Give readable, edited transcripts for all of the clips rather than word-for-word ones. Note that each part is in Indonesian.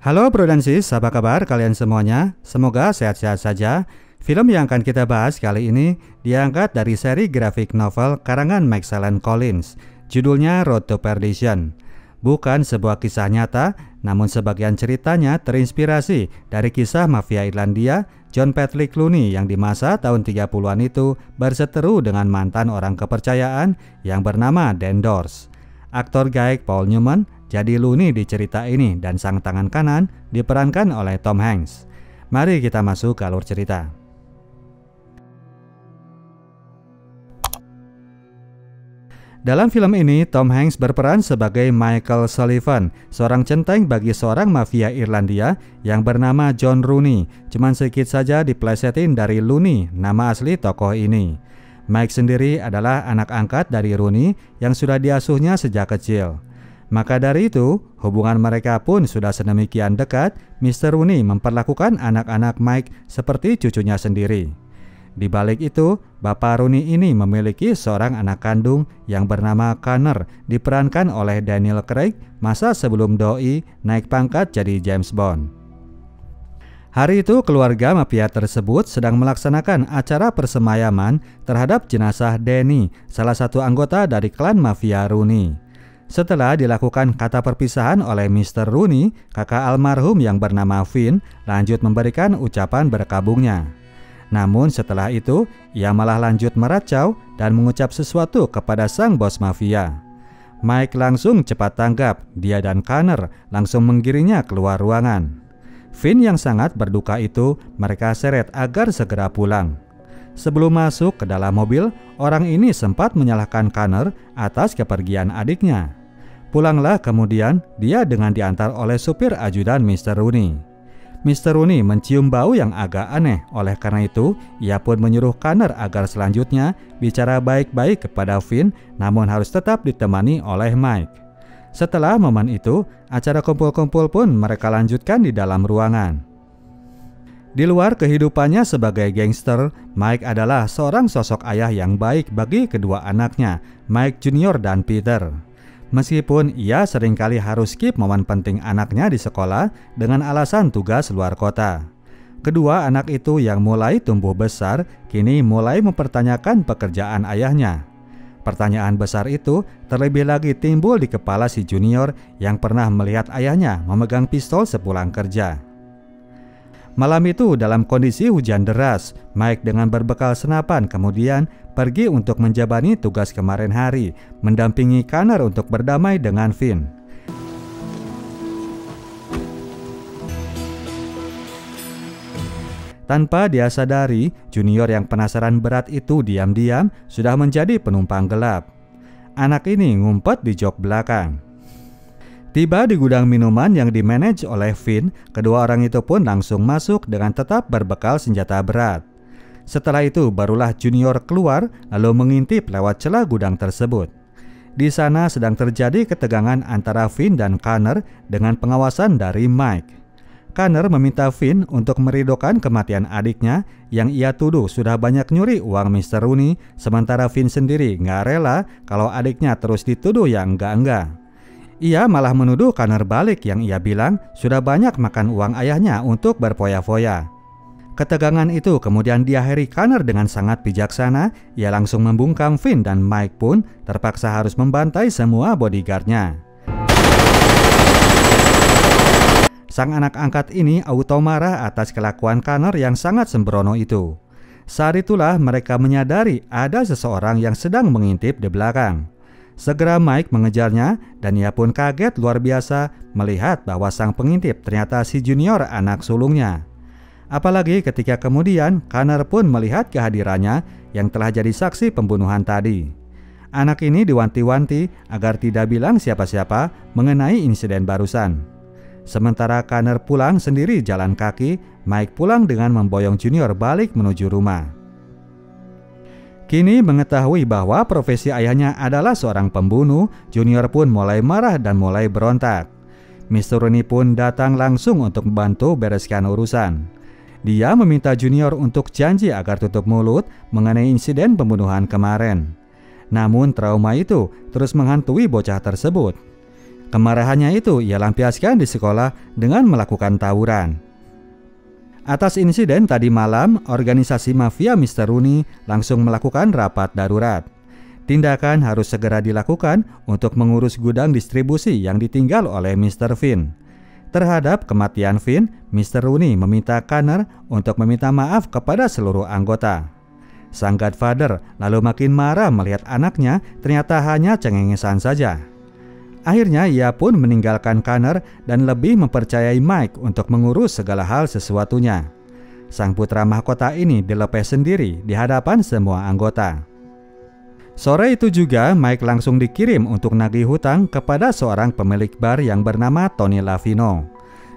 Halo Bro dan Sis, apa kabar kalian semuanya? Semoga sehat-sehat saja. Film yang akan kita bahas kali ini diangkat dari seri grafik novel karangan Macmillan Collins. Judulnya Road to Perdition. Bukan sebuah kisah nyata, namun sebagian ceritanya terinspirasi dari kisah mafia Irlandia John Patrick Looney yang di masa tahun 30-an itu berseteru dengan mantan orang kepercayaan yang bernama Dan Dors. Aktor gaek Paul Newman jadi Looney di cerita ini dan sang tangan kanan diperankan oleh Tom Hanks. Mari kita masuk ke alur cerita. Dalam film ini, Tom Hanks berperan sebagai Michael Sullivan, seorang centeng bagi seorang mafia Irlandia yang bernama John Rooney. Cuman sedikit saja diplesetin dari Looney, nama asli tokoh ini. Mike sendiri adalah anak angkat dari Rooney yang sudah diasuhnya sejak kecil. Maka dari itu, hubungan mereka pun sudah sedemikian dekat, Mr. Rooney memperlakukan anak-anak Mike seperti cucunya sendiri. Di balik itu, Bapak Rooney ini memiliki seorang anak kandung yang bernama Connor, diperankan oleh Daniel Craig masa sebelum doi naik pangkat jadi James Bond. Hari itu keluarga mafia tersebut sedang melaksanakan acara persemayaman terhadap jenazah Danny, salah satu anggota dari klan mafia Rooney. Setelah dilakukan kata perpisahan oleh Mr. Rooney, kakak almarhum yang bernama Finn lanjut memberikan ucapan berkabungnya. Namun setelah itu, ia malah lanjut meracau dan mengucap sesuatu kepada sang bos mafia. Mike langsung cepat tanggap, dia dan Connor langsung menggiringnya keluar ruangan. Finn yang sangat berduka itu mereka seret agar segera pulang. Sebelum masuk ke dalam mobil, orang ini sempat menyalahkan Connor atas kepergian adiknya. Pulanglah kemudian dia dengan diantar oleh supir ajudan Mr. Rooney. Mr. Rooney mencium bau yang agak aneh, oleh karena itu ia pun menyuruh Connor agar selanjutnya bicara baik-baik kepada Finn, namun harus tetap ditemani oleh Mike. Setelah momen itu, acara kumpul-kumpul pun mereka lanjutkan di dalam ruangan. Di luar kehidupannya sebagai gangster, Mike adalah seorang sosok ayah yang baik bagi kedua anaknya, Mike Jr. dan Peter. Meskipun ia seringkali harus skip momen penting anaknya di sekolah dengan alasan tugas luar kota. Kedua anak itu yang mulai tumbuh besar, kini mulai mempertanyakan pekerjaan ayahnya. Pertanyaan besar itu terlebih lagi timbul di kepala si junior yang pernah melihat ayahnya memegang pistol sepulang kerja. Malam itu dalam kondisi hujan deras, Mike dengan berbekal senapan kemudian pergi untuk menjabani tugas kemarin hari, mendampingi Connor untuk berdamai dengan Finn. Tanpa dia sadari, junior yang penasaran berat itu diam-diam sudah menjadi penumpang gelap. Anak ini ngumpet di jok belakang. Tiba di gudang minuman yang dimanage oleh Finn, kedua orang itu pun langsung masuk dengan tetap berbekal senjata berat. Setelah itu barulah junior keluar lalu mengintip lewat celah gudang tersebut. Di sana sedang terjadi ketegangan antara Finn dan Connor dengan pengawasan dari Mike. Connor meminta Finn untuk meridokan kematian adiknya yang ia tuduh sudah banyak nyuri uang Mr. Rooney, sementara Finn sendiri nggak rela kalau adiknya terus dituduh yang enggak-enggak. Ia malah menuduh Connor balik yang ia bilang sudah banyak makan uang ayahnya untuk berfoya-foya. Ketegangan itu kemudian diakhiri Connor dengan sangat bijaksana. Ia langsung membungkam Finn dan Mike pun terpaksa harus membantai semua bodyguardnya. Sang anak angkat ini auto marah atas kelakuan Connor yang sangat sembrono itu. Saat itulah mereka menyadari ada seseorang yang sedang mengintip di belakang. Segera Mike mengejarnya dan ia pun kaget luar biasa melihat bahwa sang pengintip ternyata si junior anak sulungnya. Apalagi ketika kemudian Connor pun melihat kehadirannya yang telah jadi saksi pembunuhan tadi. Anak ini diwanti-wanti agar tidak bilang siapa-siapa mengenai insiden barusan. Sementara Connor pulang sendiri jalan kaki, Mike pulang dengan memboyong junior balik menuju rumah. Kini mengetahui bahwa profesi ayahnya adalah seorang pembunuh, junior pun mulai marah dan mulai berontak. Mr. Rooney pun datang langsung untuk membantu bereskan urusan. Dia meminta junior untuk janji agar tutup mulut mengenai insiden pembunuhan kemarin. Namun trauma itu terus menghantui bocah tersebut. Kemarahannya itu ia lampiaskan di sekolah dengan melakukan tawuran. Atas insiden tadi malam, organisasi mafia Mr. Rooney langsung melakukan rapat darurat. Tindakan harus segera dilakukan untuk mengurus gudang distribusi yang ditinggal oleh Mr. Finn. Terhadap kematian Finn, Mr. Rooney meminta Connor untuk meminta maaf kepada seluruh anggota. Sang Godfather lalu makin marah melihat anaknya ternyata hanya cengengesan saja. Akhirnya ia pun meninggalkan Connor dan lebih mempercayai Mike untuk mengurus segala hal sesuatunya. Sang putra mahkota ini dilepas sendiri di hadapan semua anggota. Sore itu juga Mike langsung dikirim untuk nagih hutang kepada seorang pemilik bar yang bernama Tony Lavino.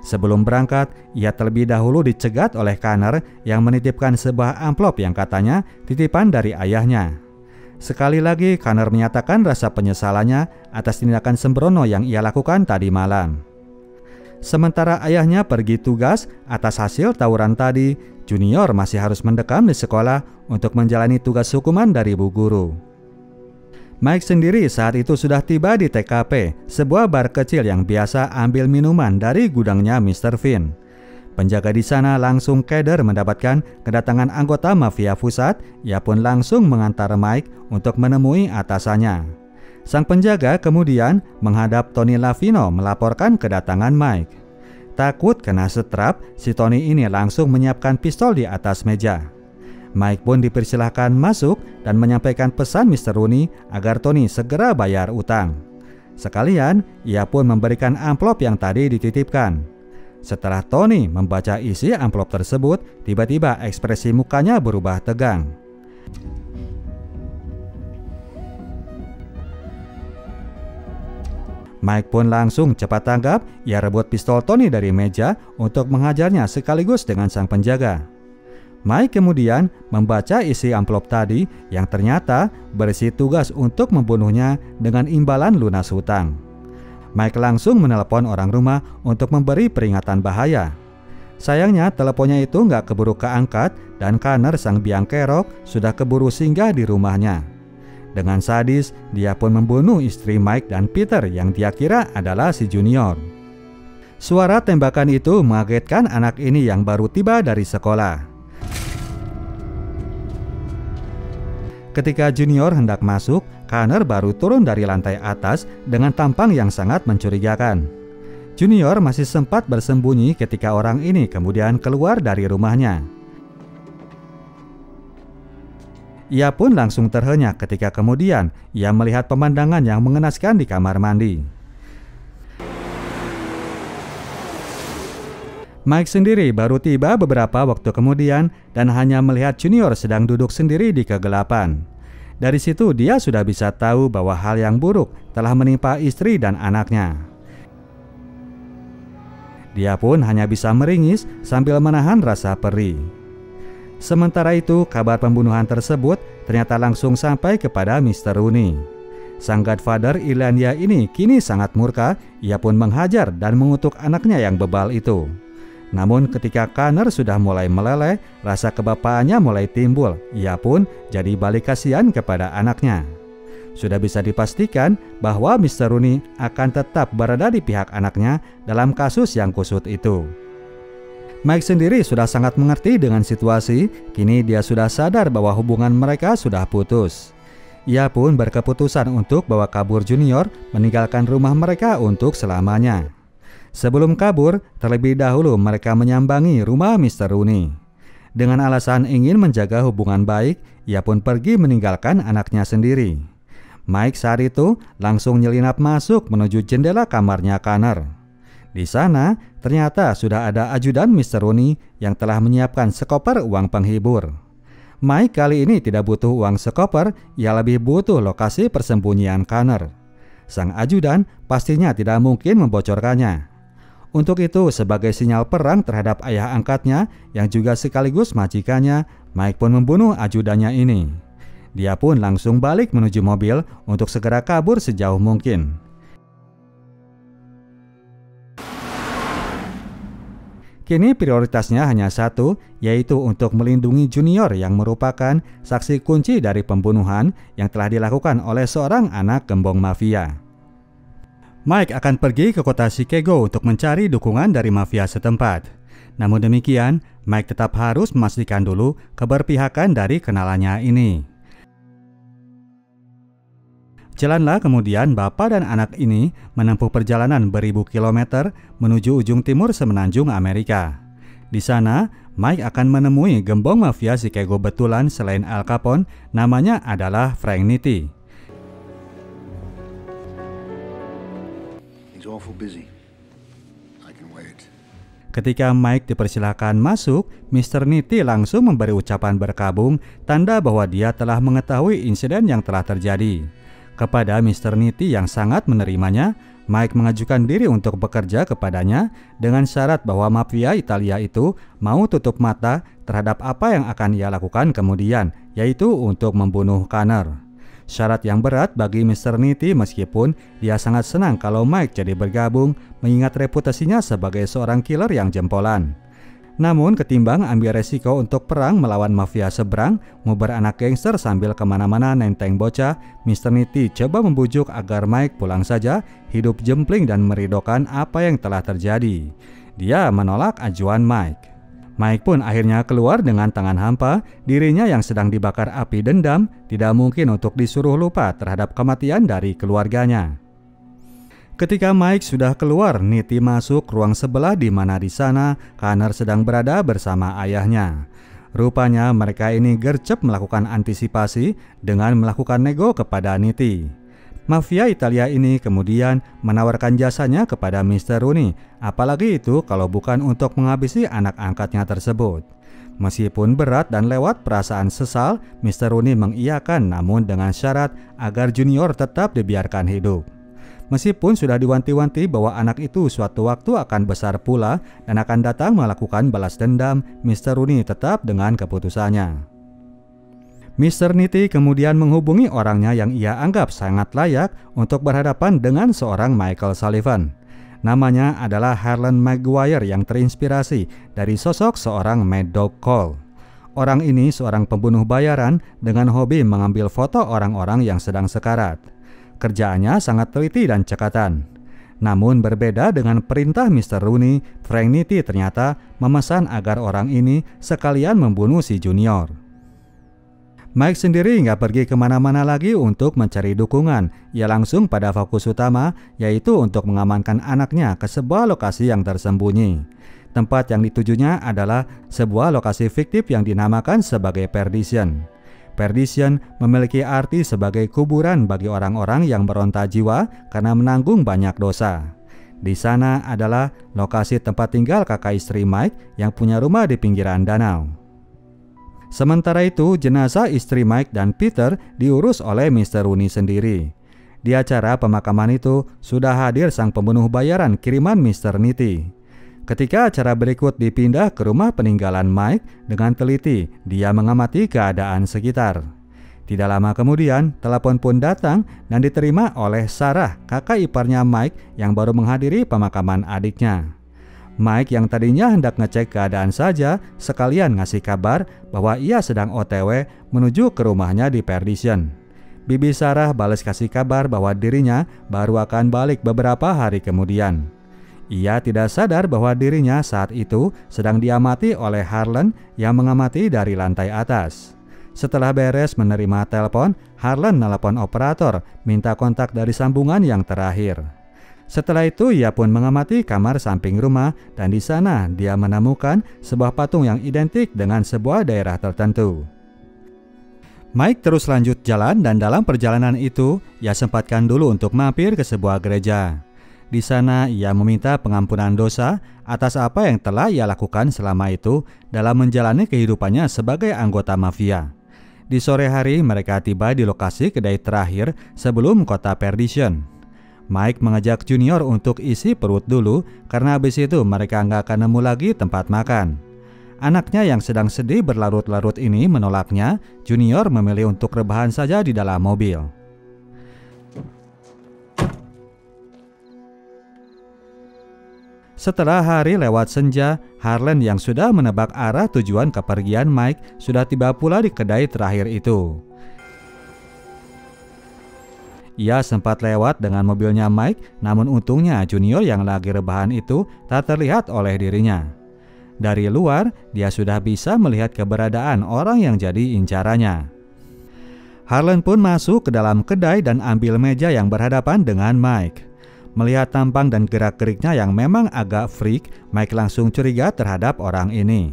Sebelum berangkat, ia terlebih dahulu dicegat oleh Connor yang menitipkan sebuah amplop yang katanya titipan dari ayahnya. Sekali lagi Connor menyatakan rasa penyesalannya atas tindakan sembrono yang ia lakukan tadi malam. Sementara ayahnya pergi tugas atas hasil tawuran tadi, Junior masih harus mendekam di sekolah untuk menjalani tugas hukuman dari bu guru. Mike sendiri saat itu sudah tiba di TKP, sebuah bar kecil yang biasa ambil minuman dari gudangnya Mr. Finn. Penjaga di sana langsung keder mendapatkan kedatangan anggota mafia pusat, ia pun langsung mengantar Mike untuk menemui atasannya. Sang penjaga kemudian menghadap Tony Lavino melaporkan kedatangan Mike. Takut kena setrap, si Tony ini langsung menyiapkan pistol di atas meja. Mike pun dipersilahkan masuk dan menyampaikan pesan Mr. Rooney agar Tony segera bayar utang. Sekalian, ia pun memberikan amplop yang tadi dititipkan. Setelah Tony membaca isi amplop tersebut, tiba-tiba ekspresi mukanya berubah tegang. Mike pun langsung cepat tanggap, ia rebut pistol Tony dari meja untuk menghajarnya sekaligus dengan sang penjaga. Mike kemudian membaca isi amplop tadi yang ternyata berisi tugas untuk membunuhnya dengan imbalan lunas hutang. Mike langsung menelepon orang rumah untuk memberi peringatan bahaya. Sayangnya teleponnya itu nggak keburu keangkat dan Connor sang biang kerok sudah keburu singgah di rumahnya. Dengan sadis, dia pun membunuh istri Mike dan Peter yang dia kira adalah si Junior. Suara tembakan itu mengagetkan anak ini yang baru tiba dari sekolah. Ketika Junior hendak masuk, Connor baru turun dari lantai atas dengan tampang yang sangat mencurigakan. Junior masih sempat bersembunyi ketika orang ini kemudian keluar dari rumahnya. Ia pun langsung terhenyak ketika kemudian ia melihat pemandangan yang mengenaskan di kamar mandi. Mike sendiri baru tiba beberapa waktu kemudian dan hanya melihat Junior sedang duduk sendiri di kegelapan. Dari situ dia sudah bisa tahu bahwa hal yang buruk telah menimpa istri dan anaknya. Dia pun hanya bisa meringis sambil menahan rasa perih. Sementara itu, kabar pembunuhan tersebut ternyata langsung sampai kepada Mr. Rooney. Sang Godfather Irlandia ini kini sangat murka, ia pun menghajar dan mengutuk anaknya yang bebal itu. Namun ketika Connor sudah mulai meleleh, rasa kebapaannya mulai timbul. Ia pun jadi balik kasihan kepada anaknya. Sudah bisa dipastikan bahwa Mr. Rooney akan tetap berada di pihak anaknya dalam kasus yang kusut itu. Mike sendiri sudah sangat mengerti dengan situasi. Kini dia sudah sadar bahwa hubungan mereka sudah putus. Ia pun berkeputusan untuk bawa kabur Junior, meninggalkan rumah mereka untuk selamanya. Sebelum kabur, terlebih dahulu mereka menyambangi rumah Mr. Rooney. Dengan alasan ingin menjaga hubungan baik, ia pun pergi meninggalkan anaknya sendiri. Mike saat itu langsung nyelinap masuk menuju jendela kamarnya Connor. Di sana, ternyata sudah ada ajudan Mr. Rooney yang telah menyiapkan sekoper uang penghibur. Mike kali ini tidak butuh uang sekoper, ia lebih butuh lokasi persembunyian Connor. Sang ajudan pastinya tidak mungkin membocorkannya. Untuk itu, sebagai sinyal perang terhadap ayah angkatnya yang juga sekaligus majikannya, Mike pun membunuh ajudannya ini. Dia pun langsung balik menuju mobil untuk segera kabur sejauh mungkin. Kini prioritasnya hanya satu, yaitu untuk melindungi Junior yang merupakan saksi kunci dari pembunuhan yang telah dilakukan oleh seorang anak gembong mafia. Mike akan pergi ke kota Chicago untuk mencari dukungan dari mafia setempat. Namun demikian, Mike tetap harus memastikan dulu keberpihakan dari kenalannya ini. Jalanlah kemudian bapak dan anak ini menempuh perjalanan beribu kilometer menuju ujung timur semenanjung Amerika. Di sana, Mike akan menemui gembong mafia Chicago betulan selain Al Capone, namanya adalah Frank Nitti. Ketika Mike dipersilahkan masuk, Mr. Nitti langsung memberi ucapan berkabung, tanda bahwa dia telah mengetahui insiden yang telah terjadi. Kepada Mr. Nitti yang sangat menerimanya, Mike mengajukan diri untuk bekerja kepadanya dengan syarat bahwa mafia Italia itu mau tutup mata terhadap apa yang akan ia lakukan kemudian, yaitu untuk membunuh Conner. Syarat yang berat bagi Mr. Nitti meskipun dia sangat senang kalau Mike jadi bergabung mengingat reputasinya sebagai seorang killer yang jempolan. Namun ketimbang ambil resiko untuk perang melawan mafia seberang, nguber anak gangster sambil kemana-mana nenteng bocah, Mr. Nitti coba membujuk agar Mike pulang saja, hidup jempling dan meridokan apa yang telah terjadi. Dia menolak ajuan Mike. Mike pun akhirnya keluar dengan tangan hampa, dirinya yang sedang dibakar api dendam, tidak mungkin untuk disuruh lupa terhadap kematian dari keluarganya. Ketika Mike sudah keluar, Nitti masuk ruang sebelah di mana di sana Conner sedang berada bersama ayahnya. Rupanya mereka ini gercep melakukan antisipasi dengan melakukan nego kepada Nitti. Mafia Italia ini kemudian menawarkan jasanya kepada Mr. Rooney, apalagi itu kalau bukan untuk menghabisi anak angkatnya tersebut. Meskipun berat dan lewat perasaan sesal, Mr. Rooney mengiyakan namun dengan syarat agar Junior tetap dibiarkan hidup. Meskipun sudah diwanti-wanti bahwa anak itu suatu waktu akan besar pula dan akan datang melakukan balas dendam, Mr. Rooney tetap dengan keputusannya. Mr. Nitti kemudian menghubungi orangnya yang ia anggap sangat layak untuk berhadapan dengan seorang Michael Sullivan. Namanya adalah Harlan Maguire yang terinspirasi dari sosok seorang Mad Dog Cole. Orang ini seorang pembunuh bayaran dengan hobi mengambil foto orang-orang yang sedang sekarat. Kerjaannya sangat teliti dan cekatan. Namun berbeda dengan perintah Mr. Rooney, Frank Nitti ternyata memesan agar orang ini sekalian membunuh si Junior. Mike sendiri nggak pergi kemana-mana lagi untuk mencari dukungan. Ia langsung pada fokus utama, yaitu untuk mengamankan anaknya ke sebuah lokasi yang tersembunyi. Tempat yang ditujunya adalah sebuah lokasi fiktif yang dinamakan sebagai Perdition. Perdition memiliki arti sebagai kuburan bagi orang-orang yang beronta jiwa karena menanggung banyak dosa. Di sana adalah lokasi tempat tinggal kakak istri Mike yang punya rumah di pinggiran danau. Sementara itu, jenazah istri Mike dan Peter diurus oleh Mr. Rooney sendiri. Di acara pemakaman itu, sudah hadir sang pembunuh bayaran kiriman Mr. Nitti. Ketika acara berikut dipindah ke rumah peninggalan Mike, dengan teliti dia mengamati keadaan sekitar. Tidak lama kemudian, telepon pun datang dan diterima oleh Sarah, kakak iparnya Mike yang baru menghadiri pemakaman adiknya. Mike yang tadinya hendak ngecek keadaan saja, sekalian ngasih kabar bahwa ia sedang OTW menuju ke rumahnya di Perdition. Bibi Sarah balas kasih kabar bahwa dirinya baru akan balik beberapa hari kemudian. Ia tidak sadar bahwa dirinya saat itu sedang diamati oleh Harlan yang mengamati dari lantai atas. Setelah beres menerima telepon, Harlan nelpon operator minta kontak dari sambungan yang terakhir. Setelah itu ia pun mengamati kamar samping rumah dan di sana dia menemukan sebuah patung yang identik dengan sebuah daerah tertentu. Mike terus lanjut jalan dan dalam perjalanan itu ia sempatkan dulu untuk mampir ke sebuah gereja. Di sana ia meminta pengampunan dosa atas apa yang telah ia lakukan selama itu dalam menjalani kehidupannya sebagai anggota mafia. Di sore hari mereka tiba di lokasi kedai terakhir sebelum kota Perdition. Mike mengajak Junior untuk isi perut dulu karena habis itu mereka nggak akan nemu lagi tempat makan. Anaknya yang sedang sedih berlarut-larut ini menolaknya. Junior memilih untuk rebahan saja di dalam mobil. Setelah hari lewat senja, Harlan yang sudah menebak arah tujuan kepergian Mike sudah tiba pula di kedai terakhir itu. Ia sempat lewat dengan mobilnya Mike, namun untungnya Junior yang lagi rebahan itu tak terlihat oleh dirinya. Dari luar, dia sudah bisa melihat keberadaan orang yang jadi incarannya. Harlan pun masuk ke dalam kedai dan ambil meja yang berhadapan dengan Mike. Melihat tampang dan gerak-geriknya yang memang agak freak, Mike langsung curiga terhadap orang ini.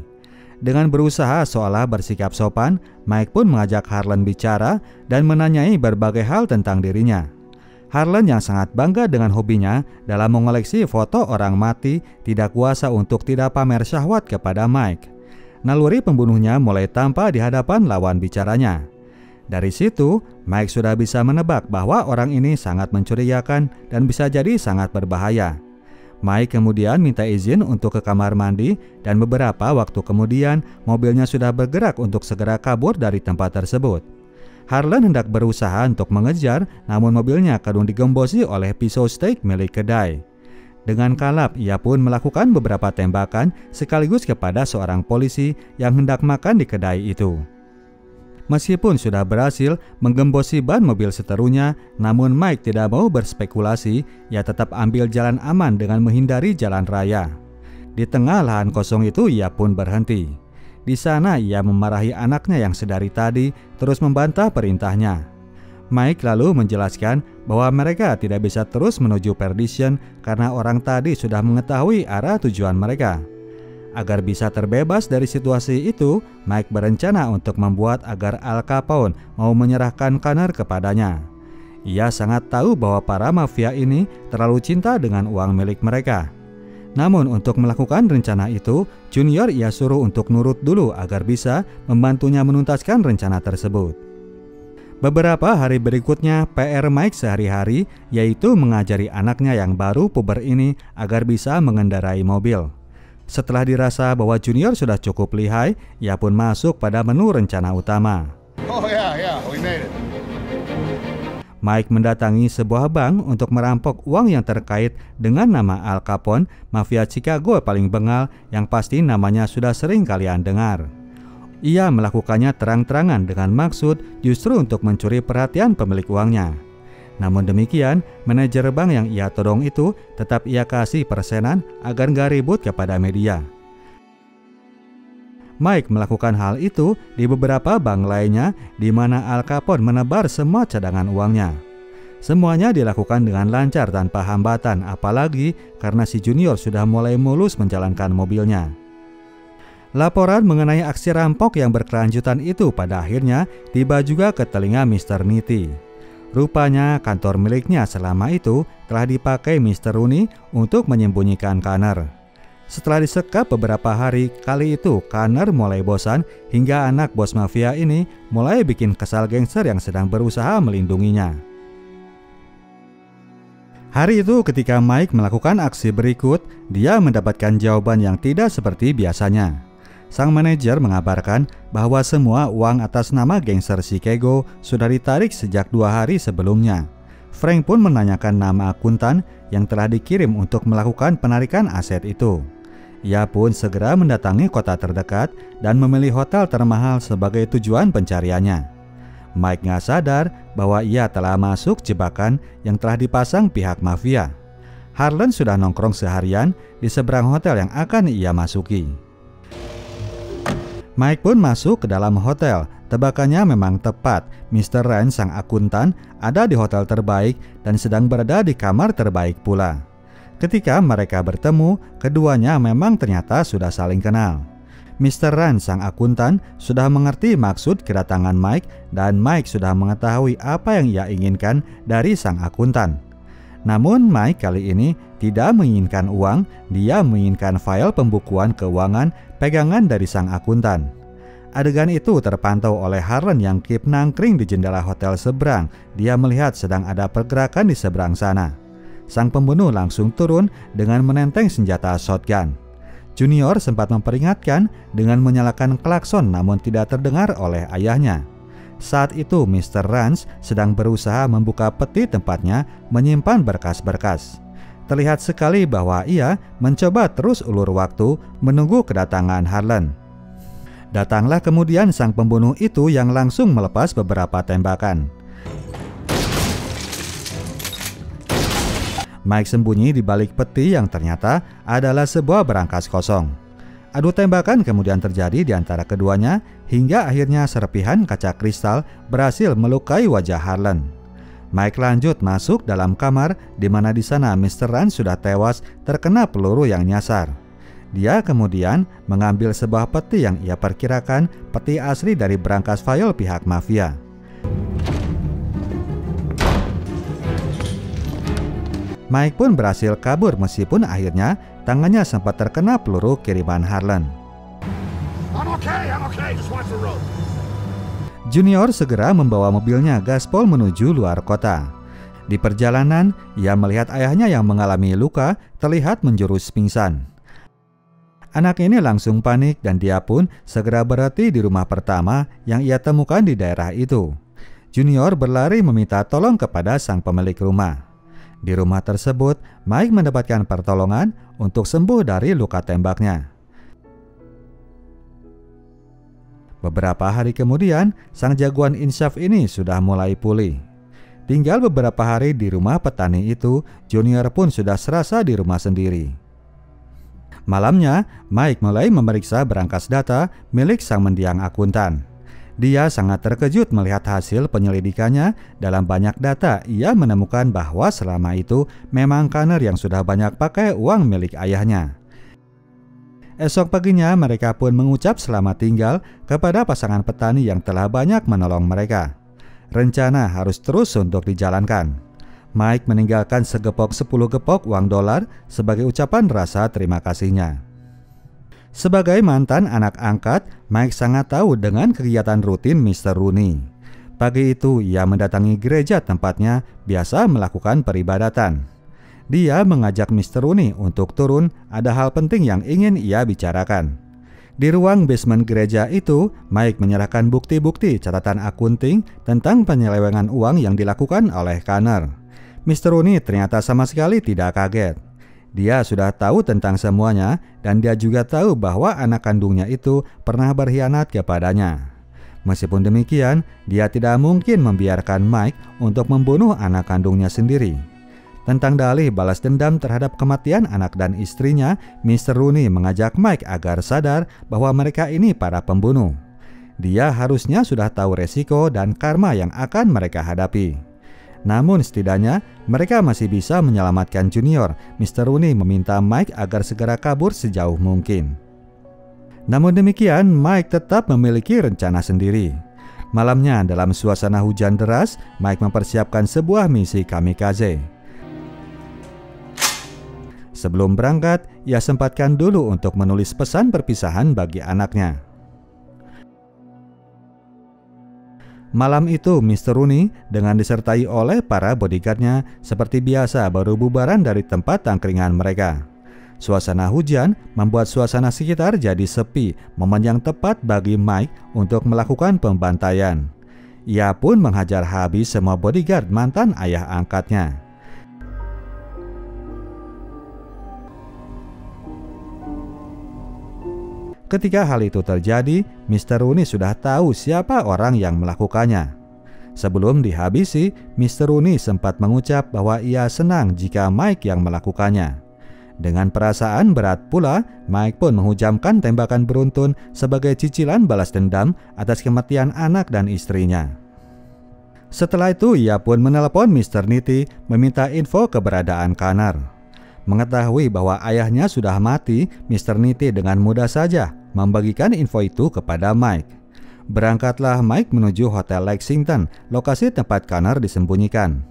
Dengan berusaha seolah bersikap sopan, Mike pun mengajak Harlan bicara dan menanyai berbagai hal tentang dirinya. Harlan yang sangat bangga dengan hobinya dalam mengoleksi foto orang mati tidak kuasa untuk tidak pamer syahwat kepada Mike. Naluri pembunuhnya mulai tampak di hadapan lawan bicaranya. Dari situ, Mike sudah bisa menebak bahwa orang ini sangat mencurigakan dan bisa jadi sangat berbahaya. Mike kemudian minta izin untuk ke kamar mandi dan beberapa waktu kemudian mobilnya sudah bergerak untuk segera kabur dari tempat tersebut. Harlan hendak berusaha untuk mengejar, namun mobilnya kadung digembosi oleh pisau steak milik kedai. Dengan kalap, ia pun melakukan beberapa tembakan sekaligus kepada seorang polisi yang hendak makan di kedai itu. Meskipun sudah berhasil menggembosi ban mobil seterunya, namun Mike tidak mau berspekulasi. Ia tetap ambil jalan aman dengan menghindari jalan raya. Di tengah lahan kosong itu ia pun berhenti. Di sana ia memarahi anaknya yang sedari tadi terus membantah perintahnya. Mike lalu menjelaskan bahwa mereka tidak bisa terus menuju Perdition karena orang tadi sudah mengetahui arah tujuan mereka. Agar bisa terbebas dari situasi itu, Mike berencana untuk membuat agar Al Capone mau menyerahkan Connor kepadanya. Ia sangat tahu bahwa para mafia ini terlalu cinta dengan uang milik mereka. Namun untuk melakukan rencana itu, Junior ia suruh untuk nurut dulu agar bisa membantunya menuntaskan rencana tersebut. Beberapa hari berikutnya, PR Mike sehari-hari yaitu mengajari anaknya yang baru puber ini agar bisa mengendarai mobil. Setelah dirasa bahwa Junior sudah cukup lihai, ia pun masuk pada menu rencana utama. We made it. Mike mendatangi sebuah bank untuk merampok uang yang terkait dengan nama Al Capone, mafia Chicago paling bengal yang pasti namanya sudah sering kalian dengar. Ia melakukannya terang-terangan dengan maksud justru untuk mencuri perhatian pemilik uangnya. Namun demikian, manajer bank yang ia todong itu tetap ia kasih persenan agar gak ribut kepada media. Mike melakukan hal itu di beberapa bank lainnya di mana Al Capone menebar semua cadangan uangnya. Semuanya dilakukan dengan lancar tanpa hambatan, apalagi karena si Junior sudah mulai mulus menjalankan mobilnya. Laporan mengenai aksi rampok yang berkelanjutan itu pada akhirnya tiba juga ke telinga Mr. Nitti. Rupanya kantor miliknya selama itu telah dipakai Mr. Rooney untuk menyembunyikan Connor. Setelah disekap beberapa hari, kali itu Connor mulai bosan hingga anak bos mafia ini mulai bikin kesal gangster yang sedang berusaha melindunginya. Hari itu ketika Mike melakukan aksi berikut, dia mendapatkan jawaban yang tidak seperti biasanya. Sang manajer mengabarkan bahwa semua uang atas nama gangster Chicago sudah ditarik sejak 2 hari sebelumnya. Frank pun menanyakan nama akuntan yang telah dikirim untuk melakukan penarikan aset itu. Ia pun segera mendatangi kota terdekat dan memilih hotel termahal sebagai tujuan pencariannya. Mike nggak sadar bahwa ia telah masuk jebakan yang telah dipasang pihak mafia. Harlan sudah nongkrong seharian di seberang hotel yang akan ia masuki. Mike pun masuk ke dalam hotel. Tebakannya memang tepat. Mr. Rand sang akuntan ada di hotel terbaik dan sedang berada di kamar terbaik pula. Ketika mereka bertemu, keduanya memang ternyata sudah saling kenal. Mr. Rand sang akuntan sudah mengerti maksud kedatangan Mike dan Mike sudah mengetahui apa yang ia inginkan dari sang akuntan. Namun Mike kali ini tidak menginginkan uang, dia menginginkan file pembukuan keuangan pegangan dari sang akuntan. Adegan itu terpantau oleh Harlan yang keep nangkring di jendela hotel seberang. Dia melihat sedang ada pergerakan di seberang sana. Sang pembunuh langsung turun dengan menenteng senjata shotgun. Junior sempat memperingatkan dengan menyalakan klakson namun tidak terdengar oleh ayahnya. Saat itu Mr. Rance sedang berusaha membuka peti tempatnya menyimpan berkas-berkas. Terlihat sekali bahwa ia mencoba terus ulur waktu menunggu kedatangan Harlan. Datanglah kemudian sang pembunuh itu yang langsung melepas beberapa tembakan. Mike sembunyi di balik peti yang ternyata adalah sebuah berangkas kosong. Adu tembakan kemudian terjadi di antara keduanya hingga akhirnya serpihan kaca kristal berhasil melukai wajah Harlan. Mike lanjut masuk dalam kamar di mana di sana Mr. Rand sudah tewas terkena peluru yang nyasar. Dia kemudian mengambil sebuah peti yang ia perkirakan peti asli dari berangkas file pihak mafia. Mike pun berhasil kabur meskipun akhirnya tangannya sempat terkena peluru kiriman Harlan. I'm okay, just watch the road. Junior segera membawa mobilnya gaspol menuju luar kota. Di perjalanan, ia melihat ayahnya yang mengalami luka terlihat menjurus pingsan. Anak ini langsung panik dan dia pun segera berhenti di rumah pertama yang ia temukan di daerah itu. Junior berlari meminta tolong kepada sang pemilik rumah. Di rumah tersebut, Mike mendapatkan pertolongan untuk sembuh dari luka tembaknya. Beberapa hari kemudian, sang jagoan insyaf ini sudah mulai pulih. Tinggal beberapa hari di rumah petani itu, Junior pun sudah serasa di rumah sendiri. Malamnya, Mike mulai memeriksa berangkas data milik sang mendiang akuntan. Dia sangat terkejut melihat hasil penyelidikannya. Dalam banyak data, ia menemukan bahwa selama itu memang Connor yang sudah banyak pakai uang milik ayahnya. Esok paginya mereka pun mengucap selamat tinggal kepada pasangan petani yang telah banyak menolong mereka. Rencana harus terus untuk dijalankan. Mike meninggalkan segepok 10 gepok uang dolar sebagai ucapan rasa terima kasihnya. Sebagai mantan anak angkat, Mike sangat tahu dengan kegiatan rutin Mr. Rooney. Pagi itu ia mendatangi gereja tempatnya biasa melakukan peribadatan. Dia mengajak Mr. Rooney untuk turun, ada hal penting yang ingin ia bicarakan. Di ruang basement gereja itu, Mike menyerahkan bukti-bukti catatan akunting tentang penyelewengan uang yang dilakukan oleh Connor. Mr. Rooney ternyata sama sekali tidak kaget. Dia sudah tahu tentang semuanya dan dia juga tahu bahwa anak kandungnya itu pernah berkhianat kepadanya. Meskipun demikian, dia tidak mungkin membiarkan Mike untuk membunuh anak kandungnya sendiri. Tentang dalih balas dendam terhadap kematian anak dan istrinya, Mr. Rooney mengajak Mike agar sadar bahwa mereka ini para pembunuh. Dia harusnya sudah tahu resiko dan karma yang akan mereka hadapi. Namun setidaknya mereka masih bisa menyelamatkan Junior. Mr. Rooney meminta Mike agar segera kabur sejauh mungkin. Namun demikian, Mike tetap memiliki rencana sendiri. Malamnya dalam suasana hujan deras, Mike mempersiapkan sebuah misi kamikaze. Sebelum berangkat, ia sempatkan dulu untuk menulis pesan perpisahan bagi anaknya. Malam itu, Mr. Rooney dengan disertai oleh para bodyguardnya seperti biasa baru bubaran dari tempat tangkringan mereka. Suasana hujan membuat suasana sekitar jadi sepi, momen yang tepat bagi Mike untuk melakukan pembantaian. Ia pun menghajar habis semua bodyguard mantan ayah angkatnya. Ketika hal itu terjadi, Mr. Rooney sudah tahu siapa orang yang melakukannya. Sebelum dihabisi, Mr. Rooney sempat mengucap bahwa ia senang jika Mike yang melakukannya. Dengan perasaan berat pula, Mike pun menghujamkan tembakan beruntun sebagai cicilan balas dendam atas kematian anak dan istrinya. Setelah itu, ia pun menelepon Mr. Nitti meminta info keberadaan Connor. Mengetahui bahwa ayahnya sudah mati, Mr. Nitti dengan mudah saja membagikan info itu kepada Mike. Berangkatlah Mike menuju Hotel Lexington, lokasi tempat Connor disembunyikan.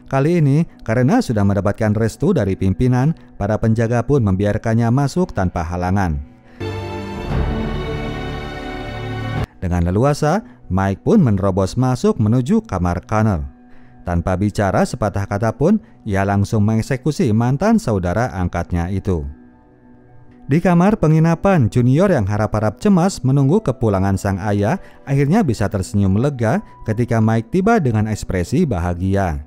Kali ini, karena sudah mendapatkan restu dari pimpinan, para penjaga pun membiarkannya masuk tanpa halangan. Dengan leluasa, Mike pun menerobos masuk menuju kamar Connor. Tanpa bicara sepatah kata pun, ia langsung mengeksekusi mantan saudara angkatnya itu. Di kamar penginapan, Junior yang harap-harap cemas menunggu kepulangan sang ayah akhirnya bisa tersenyum lega ketika Mike tiba dengan ekspresi bahagia.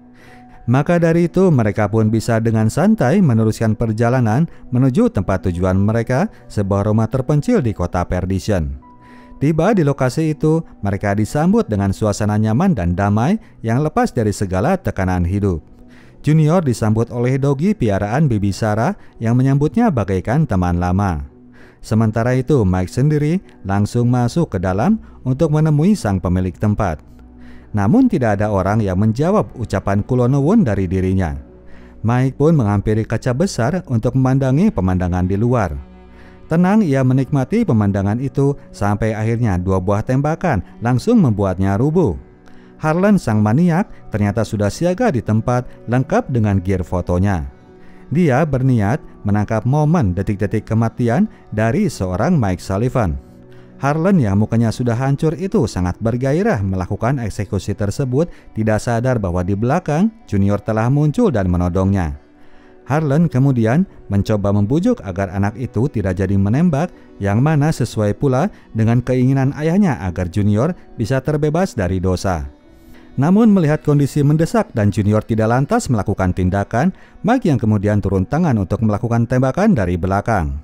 Maka dari itu mereka pun bisa dengan santai meneruskan perjalanan menuju tempat tujuan mereka, sebuah rumah terpencil di kota Perdition. Tiba di lokasi itu, mereka disambut dengan suasana nyaman dan damai yang lepas dari segala tekanan hidup. Junior disambut oleh Doggy piaraan Bibi Sarah yang menyambutnya bagaikan teman lama. Sementara itu Mike sendiri langsung masuk ke dalam untuk menemui sang pemilik tempat. Namun tidak ada orang yang menjawab ucapan kulonowun dari dirinya. Mike pun menghampiri kaca besar untuk memandangi pemandangan di luar. Tenang ia menikmati pemandangan itu sampai akhirnya 2 buah tembakan langsung membuatnya rubuh. Harlan sang maniak ternyata sudah siaga di tempat lengkap dengan gear fotonya. Dia berniat menangkap momen detik-detik kematian dari seorang Mike Sullivan. Harlan yang mukanya sudah hancur itu sangat bergairah melakukan eksekusi tersebut, tidak sadar bahwa di belakang Junior telah muncul dan menodongnya. Harlan kemudian mencoba membujuk agar anak itu tidak jadi menembak, yang mana sesuai pula dengan keinginan ayahnya agar Junior bisa terbebas dari dosa. Namun melihat kondisi mendesak dan Junior tidak lantas melakukan tindakan, Mike yang kemudian turun tangan untuk melakukan tembakan dari belakang.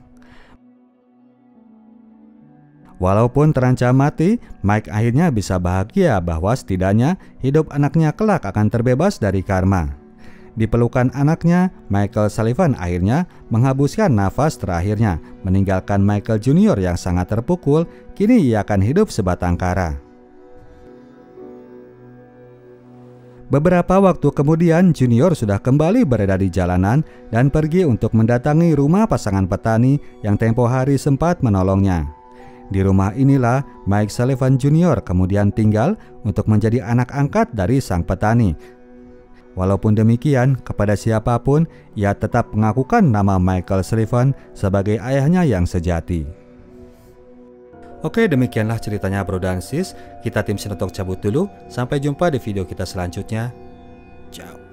Walaupun terancam mati, Mike akhirnya bisa bahagia bahwa setidaknya hidup anaknya kelak akan terbebas dari karma. Di pelukan anaknya, Michael Sullivan akhirnya menghabiskan nafas terakhirnya, meninggalkan Michael Junior yang sangat terpukul. Kini ia akan hidup sebatang kara. Beberapa waktu kemudian, Junior sudah kembali berada di jalanan dan pergi untuk mendatangi rumah pasangan petani yang tempo hari sempat menolongnya. Di rumah inilah Mike Sullivan Jr. kemudian tinggal untuk menjadi anak angkat dari sang petani. Walaupun demikian, kepada siapapun ia tetap mengakukan nama Michael Sullivan sebagai ayahnya yang sejati. Oke, demikianlah ceritanya bro dan sis. Kita tim Sinotok cabut dulu. Sampai jumpa di video kita selanjutnya. Ciao.